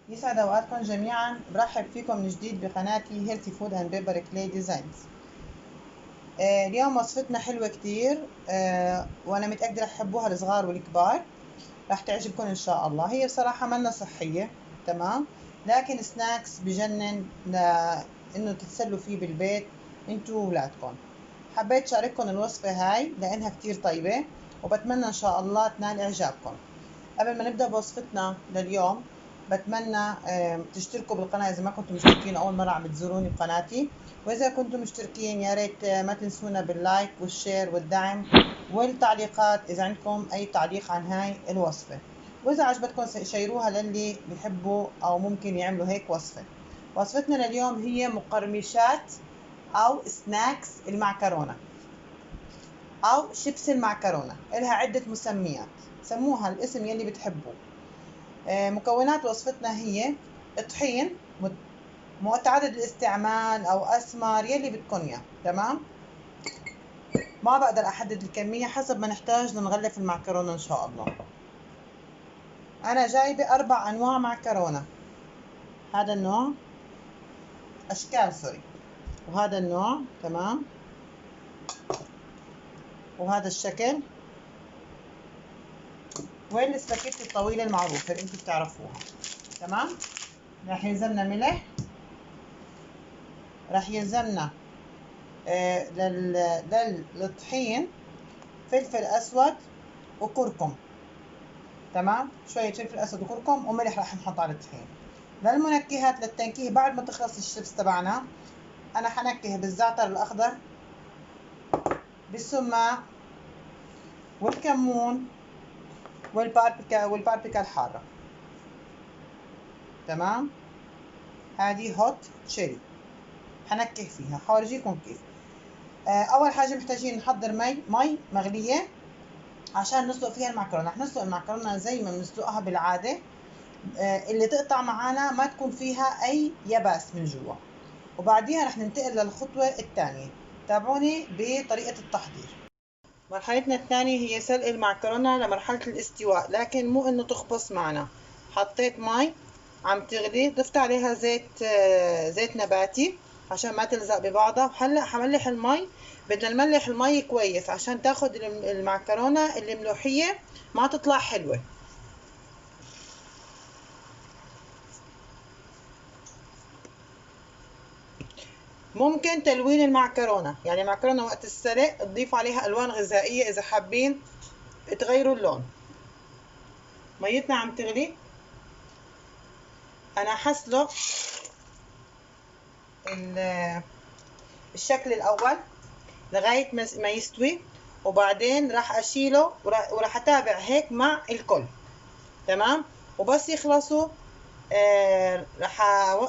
يسعد اوقاتكم جميعا. برحب فيكم من جديد بقناتي هيلثي فود اند بيبر كلاي ديزاينز. اليوم وصفتنا حلوة كتير، وانا متأكدة رح تحبوها الصغار والكبار، رح تعجبكم ان شاء الله. هي بصراحة منا صحية، تمام، لكن سناكس بجنن لانه تتسلوا فيه بالبيت انتو وولادكم. حبيت شارككم الوصفة هاي لانها كتير طيبة، وبتمنى ان شاء الله تنال اعجابكم. قبل ما نبدأ بوصفتنا لليوم بتمنى تشتركوا بالقناة إذا ما كنتم مشتركين، أول مرة عم تزوروني بقناتي. وإذا كنتم مشتركين يا ريت ما تنسونا باللايك والشير والدعم والتعليقات إذا عندكم أي تعليق عن هاي الوصفة. وإذا عجبتكم شيروها للي بيحبوا أو ممكن يعملوا هيك وصفة. وصفتنا لليوم هي مقرمشات أو سناكس المعكرونة أو شيبس المعكرونة، إلها عدة مسميات، سموها الاسم يلي بتحبوه. مكونات وصفتنا هي طحين متعدد الاستعمال أو أسمر يلي بدكم إياه، تمام. ما بقدر أحدد الكمية، حسب ما نحتاج لنغلف المعكرونة إن شاء الله. أنا جايبة 4 أنواع معكرونة، هذا النوع أشكال سوري، وهذا النوع، تمام، وهذا الشكل، والسباكيتي الطويلة المعروفة اللي انتم بتعرفوها، تمام. راح يلزمنا ملح، راح يلزمنا للطحين فلفل اسود وكركم، تمام، شويه فلفل اسود وكركم وملح راح نحط على الطحين. للمنكهات للتنكيه بعد ما تخلص الشيبس تبعنا، انا حنكه بالزعتر الاخضر، بالسماق، والكمون، والبابريكا الحاره، تمام. هذه هوت تشيري حنكه فيها، حورجيكم كيف. اول حاجه محتاجين نحضر مي مغليه عشان نسلق فيها المعكرونه. رح نسلق المعكرونه زي ما بنسلقها بالعاده، اللي تقطع معانا ما تكون فيها اي يبس من جوا. وبعديها رح ننتقل للخطوه الثانيه، تابعوني بطريقه التحضير. مرحلتنا الثانيه هي سلق المعكرونه لمرحله الاستواء، لكن مو انه تخبص معنا. حطيت مي عم تغلي، ضفت عليها زيت نباتي عشان ما تلزق ببعضها. وهلا حملح المي، بدنا نملح المي كويس عشان تاخد المعكرونه الملوحيه ما تطلع حلوه. ممكن تلوين المعكرونه، يعني المعكرونه وقت السلق تضيف عليها الوان غذائيه اذا حابين تغيروا اللون. ميتنا عم تغلي، انا حسلق الشكل الاول لغايه ما يستوي، وبعدين راح اشيله وراح اتابع هيك مع الكل، تمام. وبس يخلصوا راح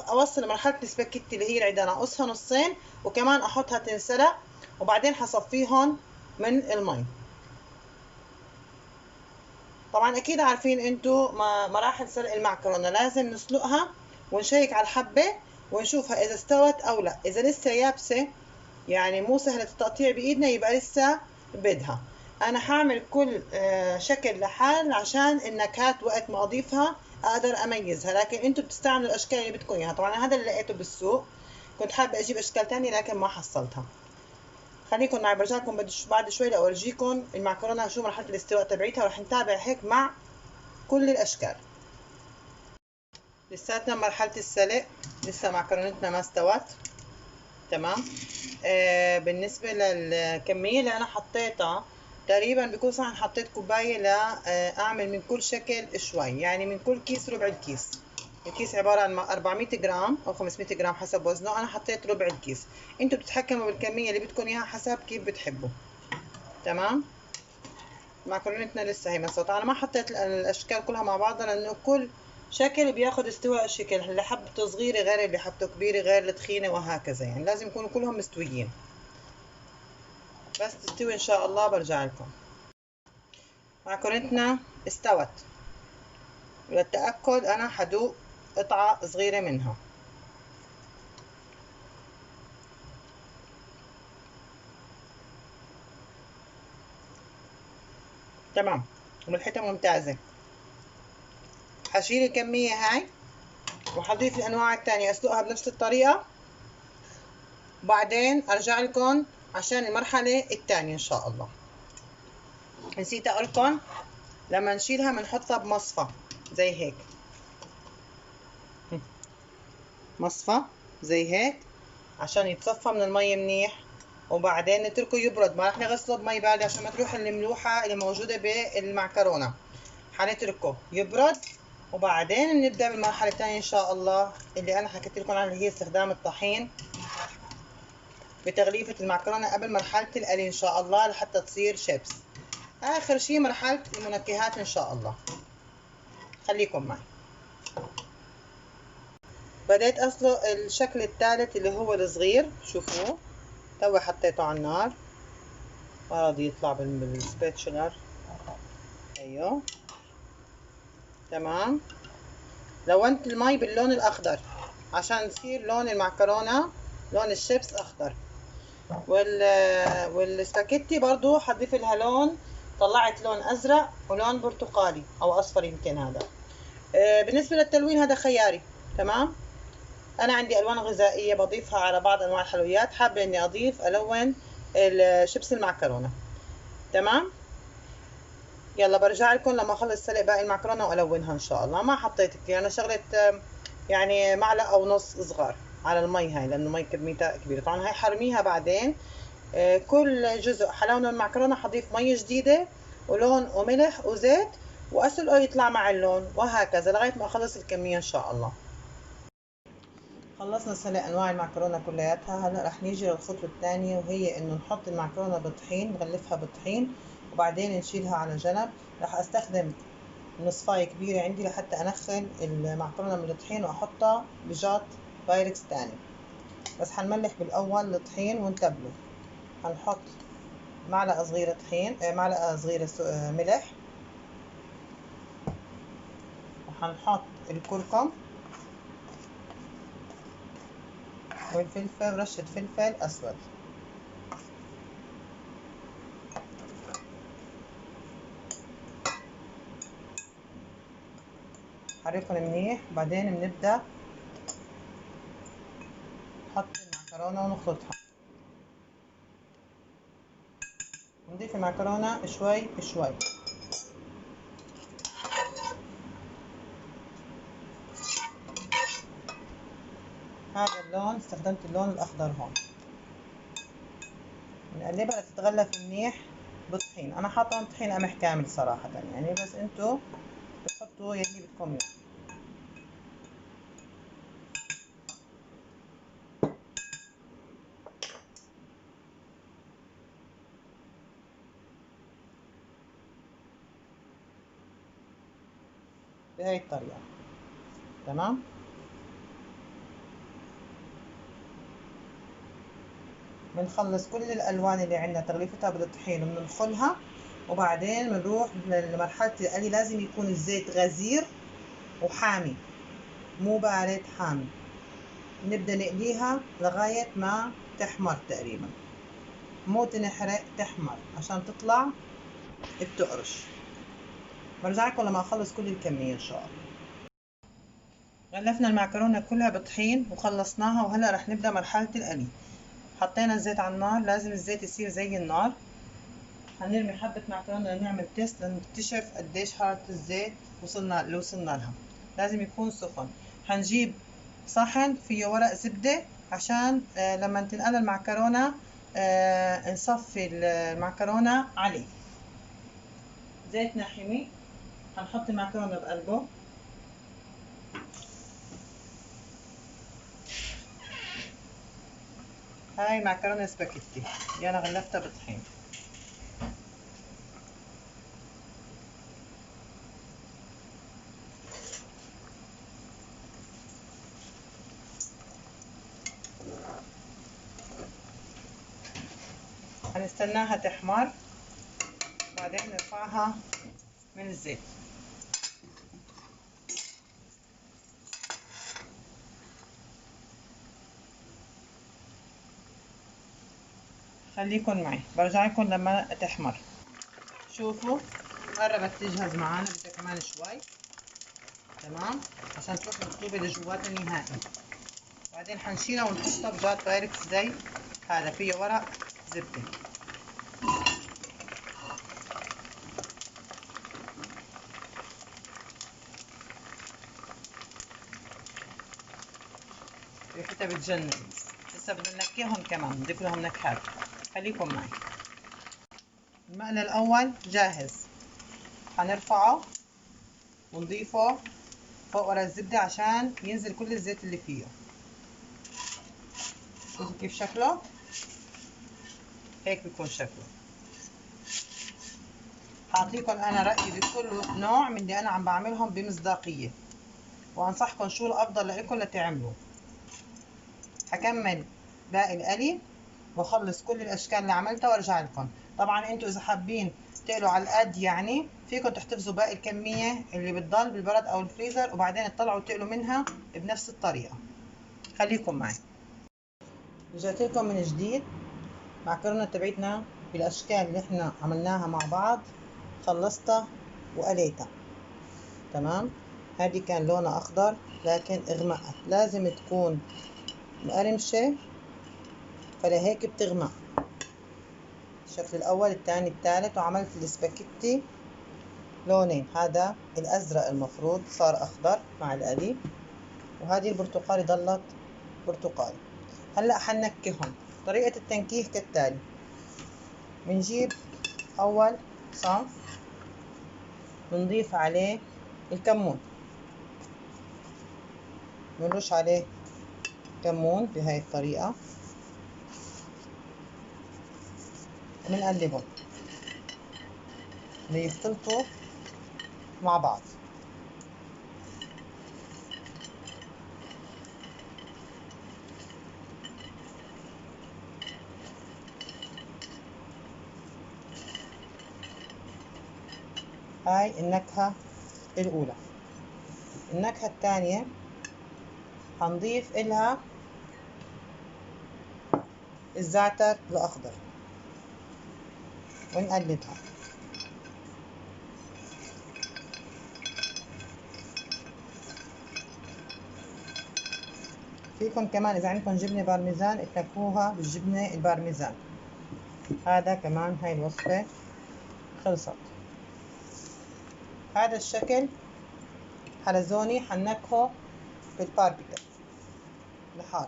اوصل مرحله السباكيتي اللي هي العيدان، اقصها نصين وكمان احطها تنسلق، وبعدين حصفيهم من المي. طبعا اكيد عارفين انتو مراحل سلق المعكرونه، لازم نسلقها ونشيك على الحبه ونشوفها اذا استوت او لا. اذا لسه يابسه يعني مو سهله التقطيع بايدنا يبقى لسه بدها. انا حاعمل كل شكل لحال عشان النكهات وقت ما اضيفها اقدر اميزها، لكن انتو بتستعملوا الاشكال اللي بدكم اياها. طبعا هذا اللي لقيته بالسوق، كنت حابه اجيب اشكال تانية لكن ما حصلتها. خليكم معي، برجعكم بعد شوي لاورجيكم المعكرونه شو مرحله الاستواء تبعيتها، ورح نتابع هيك مع كل الاشكال. لساتنا مرحله السلق، لسه معكرونتنا ما استوت، تمام. بالنسبه للكميه اللي انا حطيتها، تقريبا بكل صحن حطيت كوبايه اعمل من كل شكل شوي، يعني من كل كيس ربع الكيس. الكيس عباره عن 400 جرام او 500 جرام حسب وزنه، انا حطيت ربع الكيس. انتوا بتتحكموا بالكميه اللي بدكم اياها حسب كيف بتحبوا، تمام. معكرونتنا لسه هي مسلوقة، انا ما حطيت الاشكال كلها مع بعضها لانه كل شكل بياخد استواء الشكل، اللي حبته صغيرة غير اللي حبته كبيرة غير التخينة وهكذا، يعني لازم يكونوا كلهم مستويين. بس تستوي ان شاء الله برجع لكم. معكرونتنا استوت، وللتأكد انا حدوق قطعة صغيرة منها. تمام، وملحتها ممتازة. حشيل الكمية هاي وحضيف الانواع التانية اسلقها بنفس الطريقة، وبعدين ارجع لكم عشان المرحلة التانية ان شاء الله. نسيت اقولكم لما نشيلها بنحطها بمصفى زي هيك، مصفى زي هيك عشان يتصفى من المي منيح، وبعدين نتركه يبرد. ما رح نغسله بمي باردة عشان ما تروح الملوحة اللي موجودة بالمعكرونة. حنتركه يبرد وبعدين نبدأ بالمرحلة الثانية ان شاء الله، اللي انا حكيت لكم عنها، اللي هي استخدام الطحين بتغليفة المعكرونة قبل مرحلة القلي ان شاء الله لحتى تصير شيبس. اخر شي مرحلة المنكهات ان شاء الله. خليكم معي. بديت اسلق الشكل الثالث اللي هو الصغير، شوفوه توي حطيته على النار، ما راضي يطلع بالسباتشولر. ايوه تمام. لونت المي باللون الاخضر عشان يصير لون المعكرونة لون الشيبس اخضر. والسباكيتي برضو حضيف لها لون، طلعت لون ازرق ولون برتقالي او اصفر يمكن. هذا بالنسبة للتلوين هذا خياري. تمام. انا عندي الوان غذائية بضيفها على بعض انواع الحلويات، حابة اني اضيف الون الشيبس المعكرونة. تمام. يلا برجع لكم لما اخلص سلق باقي المعكرونه والونها ان شاء الله. ما حطيت كثير، انا شغلت يعني معلقه ونص صغار على المي هاي، لانه المي كميتها كبيره. طبعا هاي حرميها بعدين. كل جزء حلون المعكرونه حضيف مي جديده ولون وملح وزيت واسلقه يطلع مع اللون، وهكذا لغايه ما اخلص الكميه ان شاء الله. خلصنا سلق انواع المعكرونه كلياتها. هلا رح نيجي للخطوه الثانيه، وهي انه نحط المعكرونه بطحين، نغلفها بطحين وبعدين نشيلها على جنب. رح استخدم نصفاية كبيرة عندي لحتى انخل المعكرونة من الطحين واحطها بجات بايركس تاني. بس حنملح بالاول الطحين ونتبله. حنحط معلقة صغيرة طحين، معلقة صغيرة ملح، وحنحط الكركم والفلفل، رشة فلفل اسود. حركهم منيح. بعدين بنبدأ نحط المعكرونة ونخلطها. نضيف المعكرونة شوي شوي. هذا اللون استخدمت اللون الاخضر هون. نقلبها لتتغلف منيح بالطحين. انا حاطه طحين قمح كامل صراحه يعني، بس انتو بتحطوا يلي بدكم اياه. بهاي الطريقه. تمام. بنخلص كل الالوان اللي عندنا تغليفتها بالطحين وبننخلها، وبعدين بنروح لمرحله القلي. لازم يكون الزيت غزير وحامي، مو بارد، حامي. نبدا نقليها لغايه ما تحمر تقريبا، مو تنحرق، تحمر عشان تطلع بتقرش. برجع لكم لما اخلص كل الكميه ان شاء الله. غلفنا المعكرونه كلها بطحين وخلصناها، وهلا رح نبدا مرحله القلي. حطينا الزيت على النار، لازم الزيت يصير زي النار. هنرمي حبة معكرونة لنعمل تيست لنكتشف قديش حرارة الزيت اللي وصلنا لها. لازم يكون سخن. هنجيب صحن فيه ورق زبدة عشان لما تنقل المعكرونة نصفي المعكرونة عليه. زيتنا حمي، هنحط المعكرونة بقلبه. هاي معكرونة سباكيتي اللي انا غلفتها بطحين. هنستناها تحمر بعدين نرفعها من الزيت. خليكن معي، برجع لكم لما تحمر. شوفوا قربت تجهز معانا، بدها كمان شوي. تمام، عشان تروح الرطوبة لجواتها نهائي. بعدين حنشيلها ونحطها بجار بايركس زي هذا فيه ورق زبدة. ريحتها بتجنن. لسه بدنا ننكههم كمان، نضيف لهم نكهات. خليكم معي. المقلى الأول جاهز، حنرفعه ونضيفه فوق ورق الزبدة عشان ينزل كل الزيت اللي فيه. شوفوا كيف شكله، هيك بيكون شكله. حاعطيكم أنا رأيي بكل نوع من اللي أنا عم بعملهم بمصداقية، وأنصحكم شو الأفضل لإلكم لتعملوا. حكمل باقي القلي واخلص كل الاشكال اللي عملتها وارجع لكم. طبعا انتوا اذا حابين تقلوا على القد يعني فيكم تحتفظوا باقي الكميه اللي بتضل بالبرد او الفريزر، وبعدين تطلعوا تقلوا منها بنفس الطريقه. خليكم معي. رجعت لكم من جديد. معكرونه تبعتنا بالاشكال اللي احنا عملناها مع بعض خلصتها وقليتها. تمام، هذه كان لونها اخضر لكن اغمقت، لازم تكون مقرمشه فلهيك بتغمق. الشكل الاول الثاني الثالث. وعملت الاسباجيتي لونين، هذا الازرق المفروض صار اخضر مع القلي، وهذه البرتقالي ضلت برتقالي. هلا حنكههم. طريقه التنكيه كالتالي: بنجيب اول صنف بنضيف عليه الكمون، بنرش عليه كمون بهاي الطريقه، بنقلبهم ليختلطوا مع بعض. هاي النكهة الأولى. النكهة الثانية هنضيف إلها الزعتر الأخضر ونقلبها. فيكم كمان إذا عندكم جبنة بارميزان تنكهوها بالجبنة البارميزان. هذا كمان هاي الوصفة خلصت. هذا الشكل حلزوني حنكهه بالباربيكا لحاله.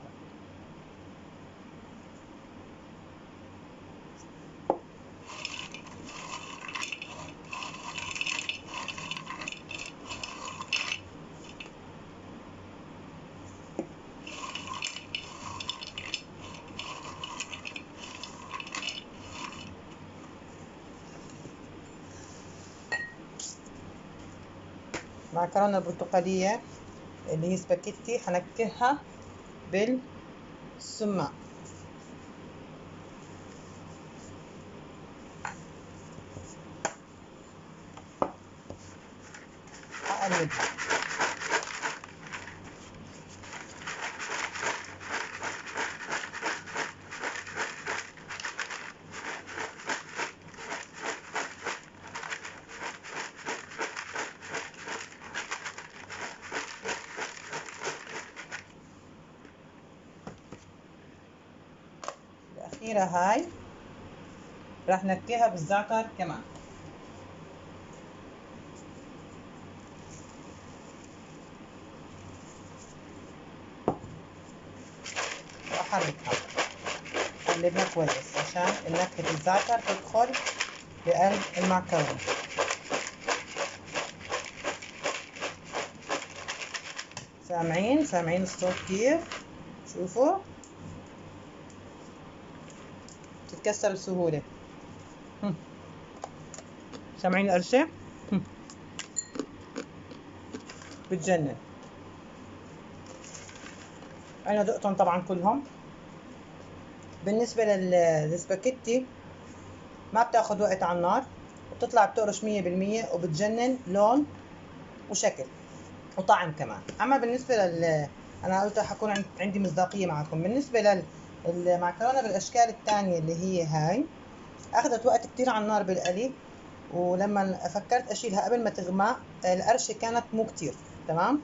المعكرونة البرتقالية اللي هي سباكيتي حنكهها بالسماق. هقلبها. الأخيرة هاي راح نكهها بالزعتر كمان وأحركها. قلبها كويس عشان نكهة الزعتر تدخل بقلب المعكرونة. سامعين الصوت كيف؟ شوفوا تتكسر بسهولة. سامعين القرشة؟ بتجنن. أنا دقتهم طبعا كلهم. بالنسبة للسباكيتي ما بتاخد وقت على النار وبتطلع بتقرش 100% وبتجنن لون وشكل وطعم كمان. أما بالنسبة أنا قلت حكون عندي مصداقية معكم. بالنسبة للمعكرونة بالأشكال الثانية اللي هي هاي أخذت وقت كتير على النار بالقلي، ولما فكرت أشيلها قبل ما تغمق القرشة كانت مو كتير، تمام.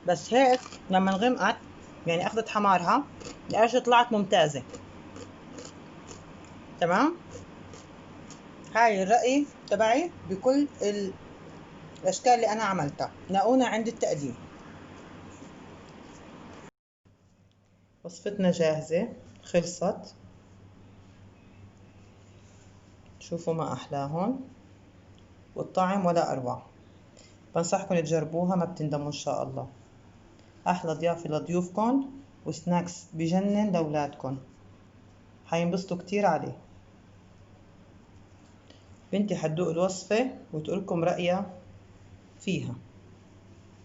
بس هيك لما انغمقت يعني اخذت حمارها القرشة طلعت ممتازة. تمام. هاي الرأي تبعي بكل الاشكال اللي انا عملتها. لاقونا عند التقديم. وصفتنا جاهزة خلصت. شوفوا ما احلاهن والطعم ولا اروع. بنصحكم تجربوها ما بتندموا ان شاء الله. احلى ضيافة لضيوفكم وسناكس بجنن لاولادكم، حينبسطوا كتير عليه. بنتي حتدوق الوصفة وتقولكم رأيها فيها.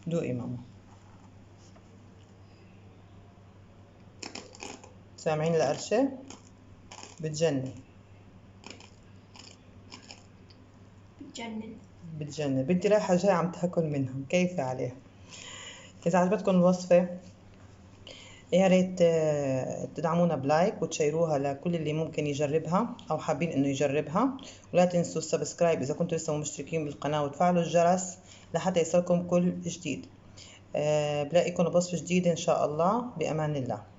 دوقي ماما. سامعين القرشة؟ بتجنن بتجنن. بتجنن. بنتي رايحة جاي عم تاكل منهم، كيف عليها. إذا عجبتكم الوصفة يا ريت تدعمونا بلايك وتشيروها لكل اللي ممكن يجربها أو حابين إنه يجربها. ولا تنسوا السبسكرايب إذا كنتوا لسه مشتركين بالقناة وتفعلوا الجرس لحتى يصلكم كل جديد. بلاقيكم بوصفة جديدة إن شاء الله. بأمان الله.